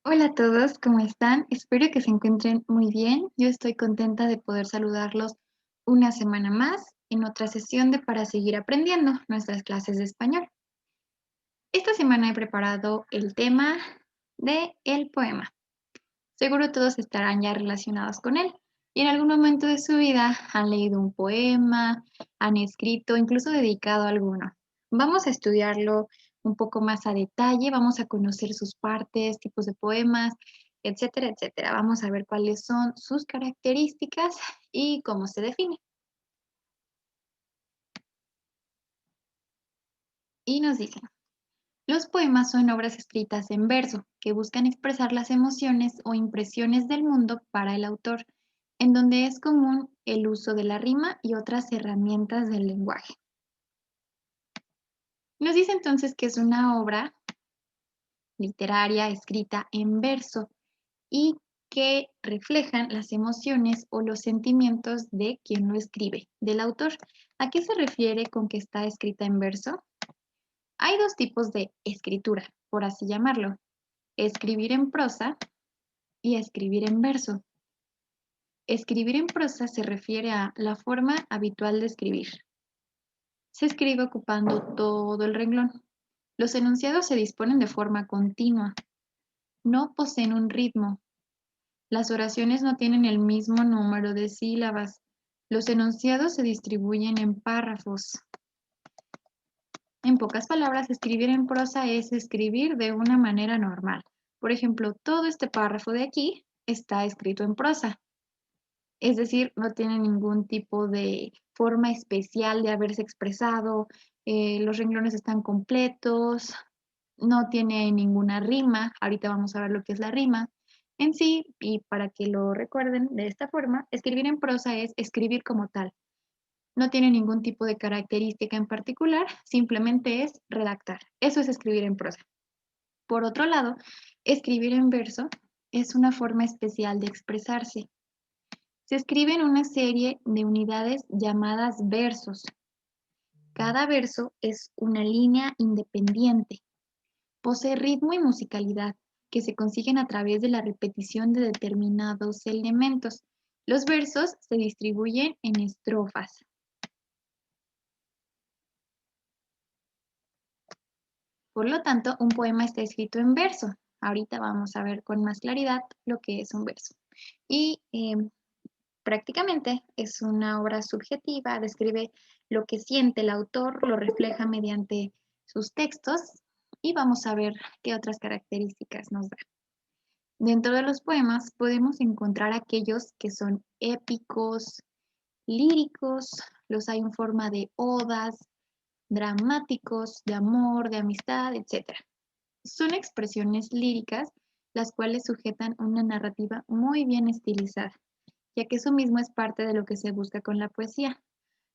Hola a todos, ¿cómo están? Espero que se encuentren muy bien. Yo estoy contenta de poder saludarlos una semana más en otra sesión de Para seguir aprendiendo nuestras clases de español. Esta semana he preparado el tema de el poema. Seguro todos estarán ya relacionados con él y en algún momento de su vida han leído un poema, han escrito, incluso dedicado alguno. Vamos a estudiarlo un poco más a detalle, vamos a conocer sus partes, tipos de poemas, etcétera, etcétera. Vamos a ver cuáles son sus características y cómo se define. Y nos dicen, los poemas son obras escritas en verso que buscan expresar las emociones o impresiones del mundo para el autor, en donde es común el uso de la rima y otras herramientas del lenguaje. Nos dice entonces que es una obra literaria escrita en verso y que reflejan las emociones o los sentimientos de quien lo escribe, del autor. ¿A qué se refiere con que está escrita en verso? Hay dos tipos de escritura, por así llamarlo: escribir en prosa y escribir en verso. Escribir en prosa se refiere a la forma habitual de escribir. Se escribe ocupando todo el renglón. Los enunciados se disponen de forma continua. No poseen un ritmo. Las oraciones no tienen el mismo número de sílabas. Los enunciados se distribuyen en párrafos. En pocas palabras, escribir en prosa es escribir de una manera normal. Por ejemplo, todo este párrafo de aquí está escrito en prosa. Es decir, no tiene ningún tipo de forma especial de haberse expresado, los renglones están completos, no tiene ninguna rima. Ahorita vamos a ver lo que es la rima. En sí, y para que lo recuerden de esta forma, escribir en prosa es escribir como tal. No tiene ningún tipo de característica en particular, simplemente es redactar. Eso es escribir en prosa. Por otro lado, escribir en verso es una forma especial de expresarse. Se escribe en una serie de unidades llamadas versos. Cada verso es una línea independiente. Posee ritmo y musicalidad que se consiguen a través de la repetición de determinados elementos. Los versos se distribuyen en estrofas. Por lo tanto, un poema está escrito en verso. Ahorita vamos a ver con más claridad lo que es un verso. Y prácticamente es una obra subjetiva, describe lo que siente el autor, lo refleja mediante sus textos y vamos a ver qué otras características nos da. Dentro de los poemas podemos encontrar aquellos que son épicos, líricos, los hay en forma de odas, dramáticos, de amor, de amistad, etc. Son expresiones líricas las cuales sujetan una narrativa muy bien estilizada, ya que eso mismo es parte de lo que se busca con la poesía,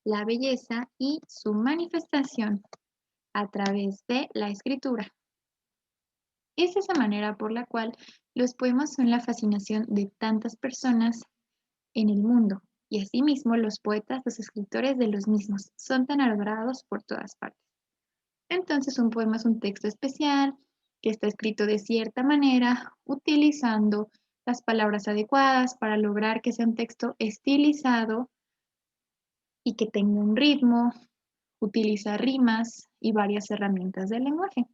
la belleza y su manifestación a través de la escritura. Es esa manera por la cual los poemas son la fascinación de tantas personas en el mundo, y asimismo los poetas, los escritores de los mismos, son tan adorados por todas partes. Entonces un poema es un texto especial que está escrito de cierta manera, utilizando las palabras adecuadas para lograr que sea un texto estilizado y que tenga un ritmo, utiliza rimas y varias herramientas del lenguaje.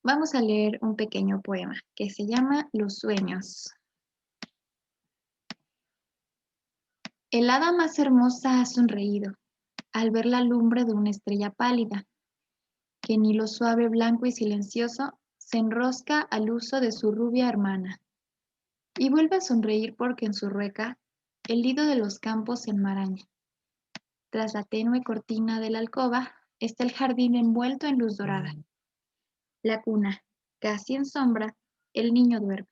Vamos a leer un pequeño poema que se llama Los sueños. El hada más hermosa ha sonreído al ver la lumbre de una estrella pálida, que en hilo suave, blanco y silencioso se enrosca al uso de su rubia hermana, y vuelve a sonreír porque en su rueca el lido de los campos se enmaraña. Tras la tenue cortina de la alcoba está el jardín envuelto en luz dorada. La cuna, casi en sombra, el niño duerme.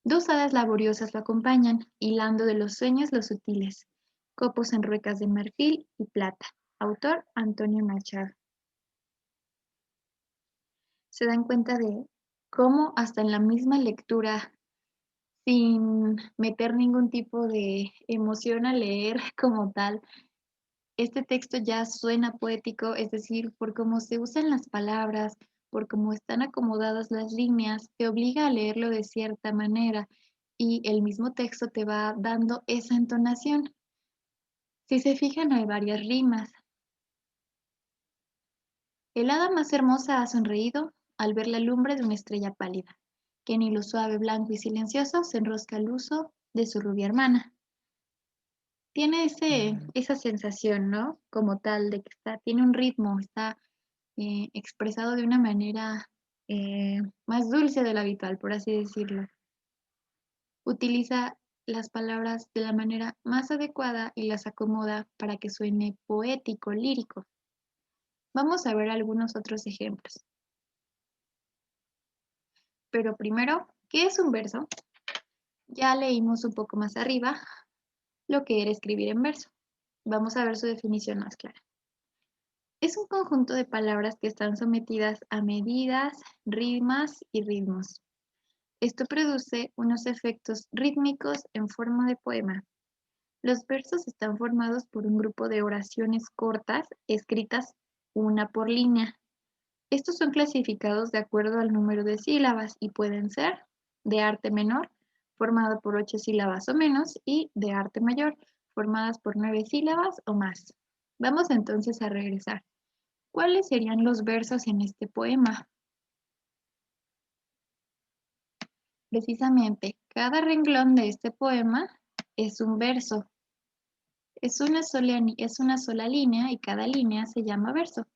Dos hadas laboriosas lo acompañan, hilando de los sueños los sutiles, copos en ruecas de marfil y plata. Autor Antonio Machado. Se dan cuenta de cómo hasta en la misma lectura, sin meter ningún tipo de emoción a leer como tal, este texto ya suena poético, es decir, por cómo se usan las palabras, por cómo están acomodadas las líneas, te obliga a leerlo de cierta manera y el mismo texto te va dando esa entonación. Si se fijan, hay varias rimas. El hada más hermosa ha sonreído al ver la lumbre de una estrella pálida, que en hilo suave, blanco y silencioso se enrosca al uso de su rubia hermana. Tiene esa sensación, ¿no? Como tal, de que tiene un ritmo, está expresado de una manera más dulce de lo habitual, por así decirlo. Utiliza las palabras de la manera más adecuada y las acomoda para que suene poético, lírico. Vamos a ver algunos otros ejemplos. Pero primero, ¿qué es un verso? Ya leímos un poco más arriba lo que era escribir en verso. Vamos a ver su definición más clara. Es un conjunto de palabras que están sometidas a medidas, rimas y ritmos. Esto produce unos efectos rítmicos en forma de poema. Los versos están formados por un grupo de oraciones cortas, escritas una por línea. Estos son clasificados de acuerdo al número de sílabas y pueden ser de arte menor, formado por 8 sílabas o menos, y de arte mayor, formadas por 9 sílabas o más. Vamos entonces a regresar. ¿Cuáles serían los versos en este poema? Precisamente, cada renglón de este poema es un verso. Es una sola línea y cada línea se llama verso.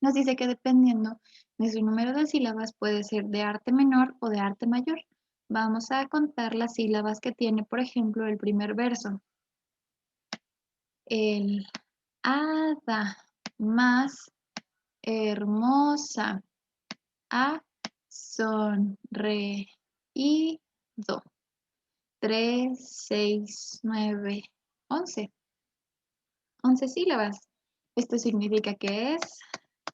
Nos dice que dependiendo de su número de sílabas puede ser de arte menor o de arte mayor. Vamos a contar las sílabas que tiene, por ejemplo, el primer verso. El hada más hermosa ha sonreído. 3, 6, 9, 11. 11 sílabas. Esto significa que es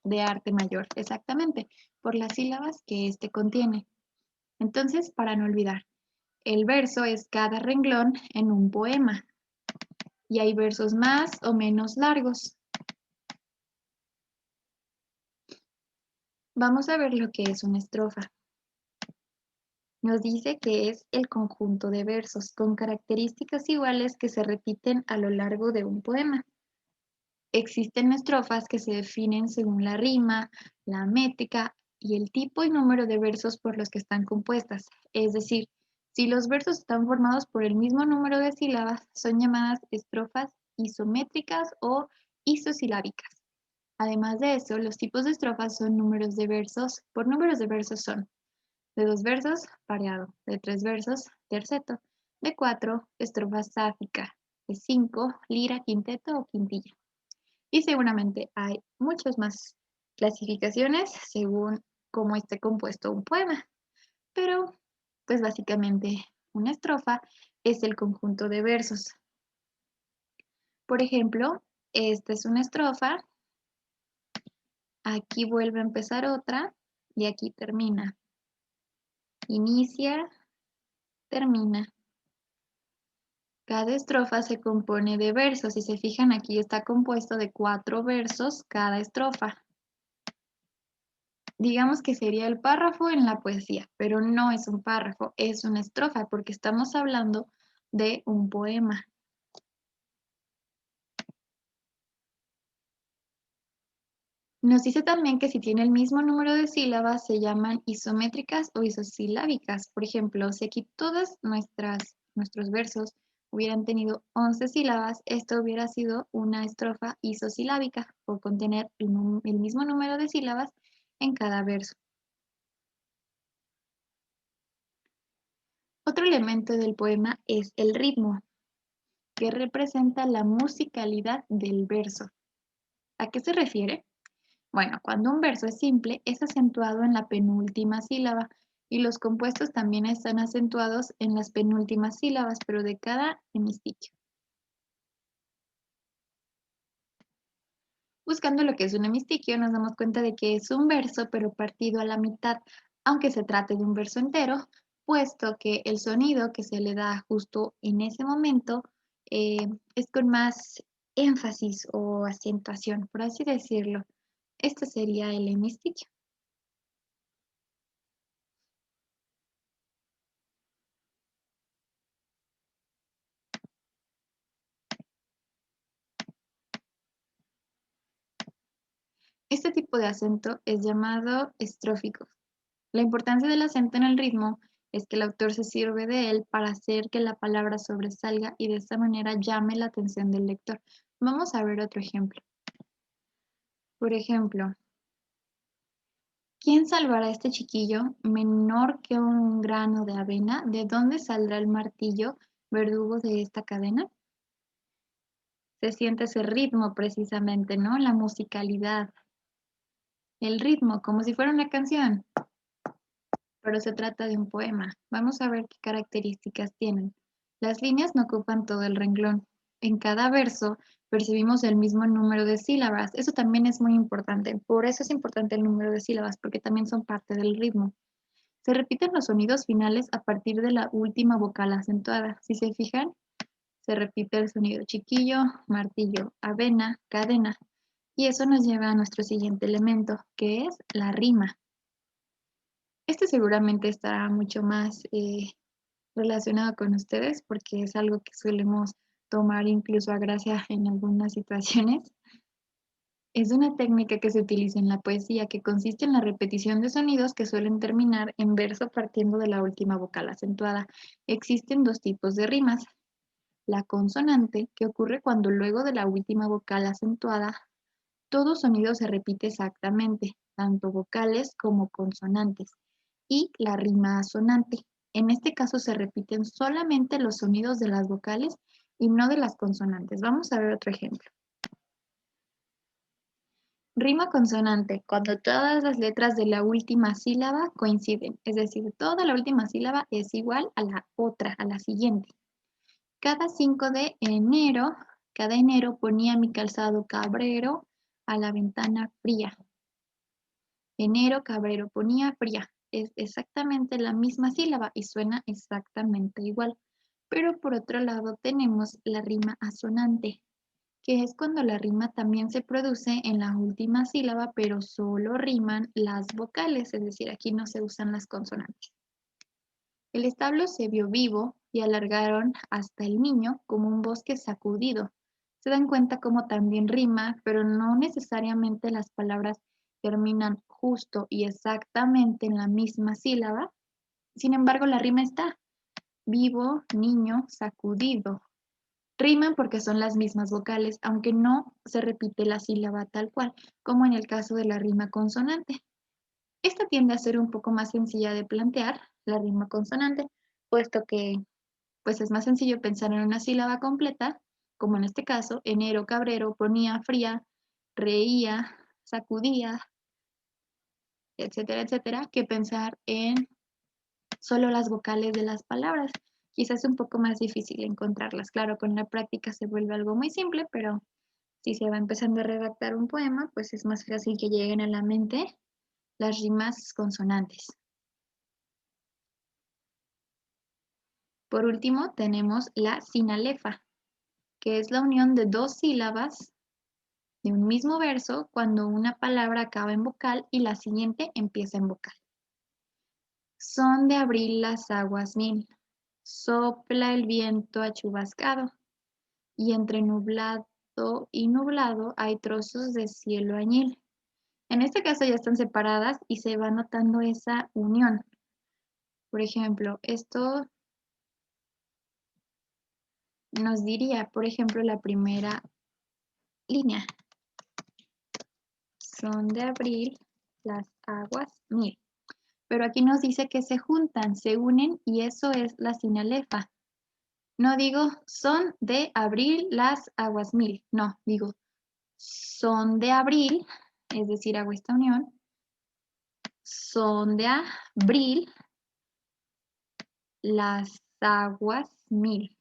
de arte mayor, exactamente, por las sílabas que éste contiene. Entonces, para no olvidar, el verso es cada renglón en un poema y hay versos más o menos largos. Vamos a ver lo que es una estrofa. Nos dice que es el conjunto de versos con características iguales que se repiten a lo largo de un poema. Existen estrofas que se definen según la rima, la métrica y el tipo y número de versos por los que están compuestas. Es decir, si los versos están formados por el mismo número de sílabas, son llamadas estrofas isométricas o isosilábicas. Además de eso, los tipos de estrofas son números de versos. Por números de versos son de 2 versos, pareado; de 3 versos, terceto; de 4, estrofa sáfica; de 5, lira, quinteto o quintilla. Y seguramente hay muchas más clasificaciones según cómo esté compuesto un poema. Pero, pues básicamente, una estrofa es el conjunto de versos. Por ejemplo, esta es una estrofa, aquí vuelve a empezar otra y aquí termina. Inicia, termina. Cada estrofa se compone de versos. Si se fijan, aquí está compuesto de 4 versos cada estrofa. Digamos que sería el párrafo en la poesía, pero no es un párrafo, es una estrofa, porque estamos hablando de un poema. Nos dice también que si tiene el mismo número de sílabas se llaman isométricas o isosilábicas. Por ejemplo, si aquí todos nuestros versos hubieran tenido 11 sílabas, esto hubiera sido una estrofa isosilábica por contener el mismo número de sílabas en cada verso. Otro elemento del poema es el ritmo, que representa la musicalidad del verso. ¿A qué se refiere? Bueno, cuando un verso es simple, es acentuado en la penúltima sílaba y los compuestos también están acentuados en las penúltimas sílabas, pero de cada hemistiquio. Buscando lo que es un hemistiquio, nos damos cuenta de que es un verso, pero partido a la mitad, aunque se trate de un verso entero, puesto que el sonido que se le da justo en ese momento es con más énfasis o acentuación, por así decirlo. Este sería el hemistiquio. Este tipo de acento es llamado estrófico. La importancia del acento en el ritmo es que el autor se sirve de él para hacer que la palabra sobresalga y de esta manera llame la atención del lector. Vamos a ver otro ejemplo. Por ejemplo, ¿quién salvará a este chiquillo menor que un grano de avena? ¿De dónde saldrá el martillo verdugo de esta cadena? Se siente ese ritmo precisamente, ¿no? La musicalidad, el ritmo, como si fuera una canción, pero se trata de un poema. Vamos a ver qué características tienen. Las líneas no ocupan todo el renglón. En cada verso percibimos el mismo número de sílabas. Eso también es muy importante. Por eso es importante el número de sílabas, porque también son parte del ritmo. Se repiten los sonidos finales a partir de la última vocal acentuada. Si se fijan, se repite el sonido chiquillo, martillo, avena, cadena. Y eso nos lleva a nuestro siguiente elemento, que es la rima. Este seguramente estará mucho más relacionado con ustedes porque es algo que solemos tomar incluso a gracia en algunas situaciones. Es una técnica que se utiliza en la poesía que consiste en la repetición de sonidos que suelen terminar en verso partiendo de la última vocal acentuada. Existen dos tipos de rimas. La consonante, que ocurre cuando luego de la última vocal acentuada, todo sonido se repite exactamente, tanto vocales como consonantes. Y la rima asonante. En este caso se repiten solamente los sonidos de las vocales y no de las consonantes. Vamos a ver otro ejemplo. Rima consonante, cuando todas las letras de la última sílaba coinciden, es decir, toda la última sílaba es igual a la otra, a la siguiente. Cada 5 de enero, cada enero ponía mi calzado cabrero a la ventana fría. Enero, cabrero, ponía fría. Es exactamente la misma sílaba y suena exactamente igual. Pero por otro lado tenemos la rima asonante, que es cuando la rima también se produce en la última sílaba, pero solo riman las vocales, es decir, aquí no se usan las consonantes. El establo se vio vivo y alargaron hasta el niño como un bosque sacudido. Se dan cuenta cómo también rima, pero no necesariamente las palabras terminan justo y exactamente en la misma sílaba. Sin embargo, la rima está. Vivo, niño, sacudido. Riman porque son las mismas vocales, aunque no se repite la sílaba tal cual, como en el caso de la rima consonante. Esta tiende a ser un poco más sencilla de plantear, la rima consonante, puesto que pues es más sencillo pensar en una sílaba completa, como en este caso, enero, cabrero, ponía fría, reía, sacudía, etcétera, etcétera, que pensar en solo las vocales de las palabras. Quizás es un poco más difícil encontrarlas. Claro, con la práctica se vuelve algo muy simple, pero si se va empezando a redactar un poema, pues es más fácil que lleguen a la mente las rimas consonantes. Por último, tenemos la sinalefa, que es la unión de dos sílabas de un mismo verso cuando una palabra acaba en vocal y la siguiente empieza en vocal. Son de abril las aguas mil, sopla el viento achubascado, y entre nublado y nublado hay trozos de cielo añil. En este caso ya están separadas y se va notando esa unión. Por ejemplo, esto nos diría, por ejemplo, la primera línea. Son de abril las aguas mil. Pero aquí nos dice que se juntan, se unen y eso es la sinalefa. No digo son de abril las aguas mil. No, digo son de abril, es decir, hago esta unión. Son de abril las aguas mil.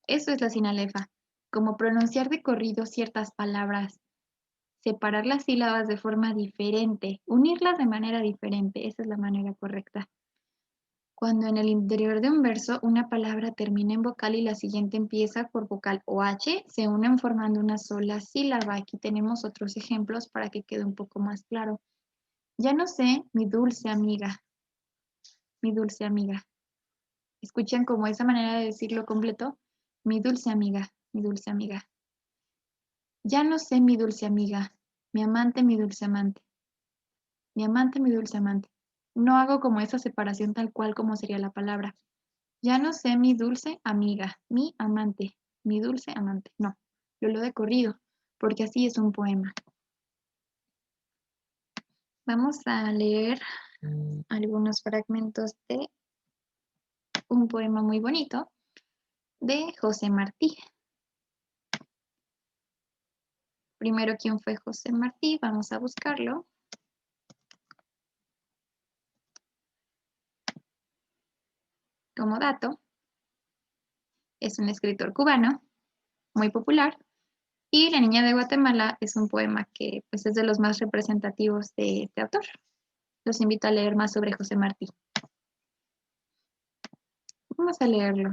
Eso es la sinalefa. Como pronunciar de corrido ciertas palabras, separar las sílabas de forma diferente, unirlas de manera diferente. Esa es la manera correcta. Cuando en el interior de un verso una palabra termina en vocal y la siguiente empieza por vocal o H, se unen formando una sola sílaba. Aquí tenemos otros ejemplos para que quede un poco más claro. Ya no sé, mi dulce amiga, mi dulce amiga. ¿Escuchan como esa manera de decirlo completo? Mi dulce amiga, mi dulce amiga. Ya no sé, mi dulce amiga, Mi amante, mi dulce amante. Mi amante, mi dulce amante. No hago como esa separación tal cual como sería la palabra. Ya no sé mi dulce amiga, mi amante, mi dulce amante. No, lo leo de corrido, porque así es un poema. Vamos a leer algunos fragmentos de un poema muy bonito de José Martí. Primero, ¿quién fue José Martí? Vamos a buscarlo. Como dato, es un escritor cubano muy popular y La Niña de Guatemala es un poema que pues, es de los más representativos de este autor. Los invito a leer más sobre José Martí. Vamos a leerlo.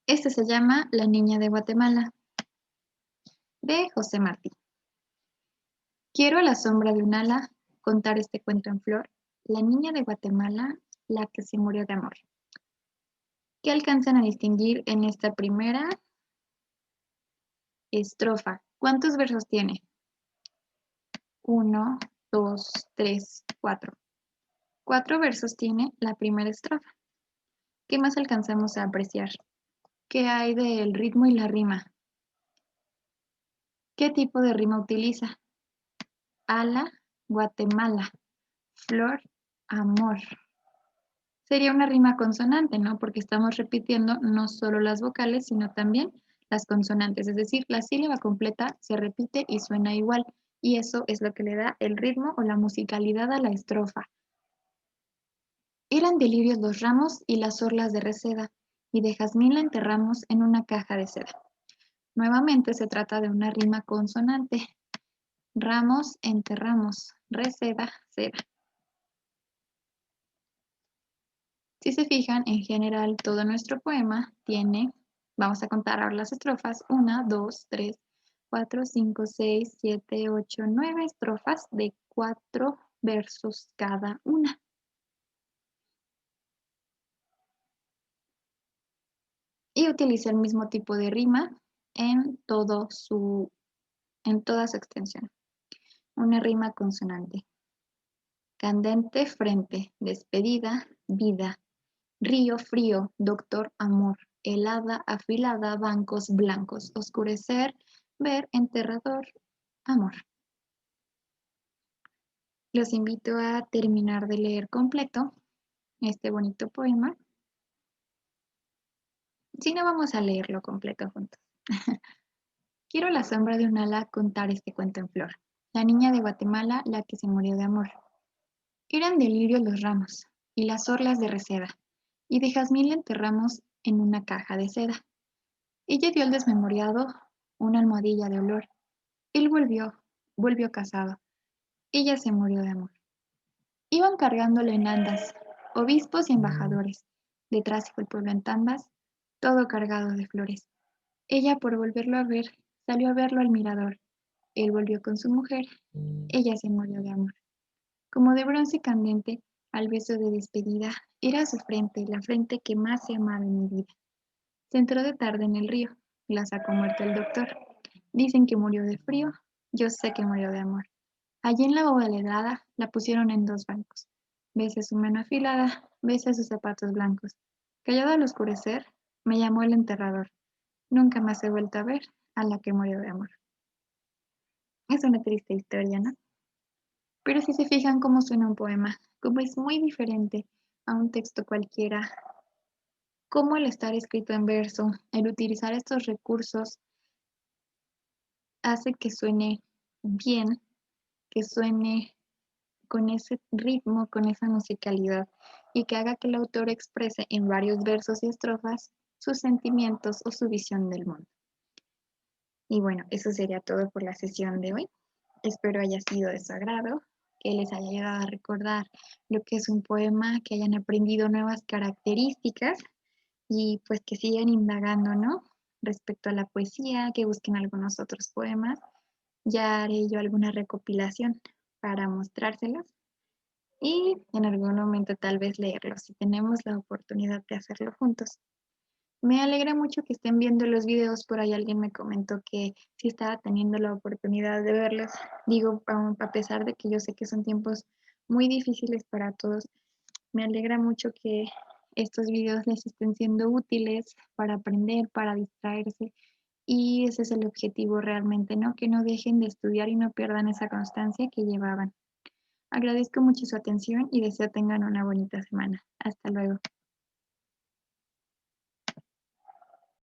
Este se llama La Niña de Guatemala, de José Martí. Quiero a la sombra de un ala contar este cuento en flor, la niña de Guatemala, la que se murió de amor. ¿Qué alcanzan a distinguir en esta primera estrofa? ¿Cuántos versos tiene? 1, 2, 3, 4. 4 versos tiene la primera estrofa. ¿Qué más alcanzamos a apreciar? ¿Qué hay del ritmo y la rima? ¿Qué tipo de rima utiliza? Ala, Guatemala, flor, amor. Sería una rima consonante, ¿no? Porque estamos repitiendo no solo las vocales, sino también las consonantes. Es decir, la sílaba completa se repite y suena igual. Y eso es lo que le da el ritmo o la musicalidad a la estrofa. Eran delirios los ramos y las orlas de reseda, y de jazmín la enterramos en una caja de seda. Nuevamente se trata de una rima consonante. Ramos, enterramos, reseda, seda. Si se fijan, en general todo nuestro poema tiene, vamos a contar ahora las estrofas, 1, 2, 3, 4, 5, 6, 7, 8, 9 estrofas de 4 versos cada una. Y utiliza el mismo tipo de rima en toda su extensión. Una rima consonante. Candente, frente, despedida, vida. Río, frío, doctor, amor. Helada, afilada, bancos blancos. Oscurecer, ver, enterrador, amor. Los invito a terminar de leer completo este bonito poema. Si no, vamos a leerlo completo juntos. Quiero la sombra de un ala contar este cuento en flor. La niña de Guatemala, la que se murió de amor. Eran delirios los ramos y las orlas de reseda, y de jazmín la enterramos en una caja de seda. Ella dio al desmemoriado una almohadilla de olor. Él volvió casado. Ella se murió de amor. Iban cargándole en andas, obispos y embajadores. Detrás iba el pueblo en tandas, todo cargado de flores. Ella, por volverlo a ver, salió a verlo al mirador. Él volvió con su mujer. Ella se murió de amor. Como de bronce candente, al beso de despedida, era su frente, la frente que más he amado en mi vida. Se entró de tarde en el río, la sacó muerta el doctor. Dicen que murió de frío, yo sé que murió de amor. Allí en la bóveda helada la pusieron en 2 bancos. Besé su mano afilada, besé sus zapatos blancos. Callado al oscurecer, me llamó el enterrador. Nunca más he vuelto a ver a la que murió de amor. Es una triste historia, ¿no? Pero si se fijan cómo suena un poema, cómo es muy diferente a un texto cualquiera, cómo el estar escrito en verso, el utilizar estos recursos, hace que suene bien, que suene con ese ritmo, con esa musicalidad y que haga que el autor exprese en varios versos y estrofas sus sentimientos o su visión del mundo. Y bueno, eso sería todo por la sesión de hoy. Espero haya sido de su agrado, que les haya ayudado a recordar lo que es un poema, que hayan aprendido nuevas características y pues que sigan indagando, ¿no? Respecto a la poesía, que busquen algunos otros poemas. Ya haré yo alguna recopilación para mostrárselos y en algún momento tal vez leerlos si tenemos la oportunidad de hacerlo juntos. Me alegra mucho que estén viendo los videos. Por ahí alguien me comentó que sí estaba teniendo la oportunidad de verlos. Digo, a pesar de que yo sé que son tiempos muy difíciles para todos, me alegra mucho que estos videos les estén siendo útiles para aprender, para distraerse. Y ese es el objetivo realmente, ¿no? Que no dejen de estudiar y no pierdan esa constancia que llevaban. Agradezco mucho su atención y deseo tengan una bonita semana. Hasta luego.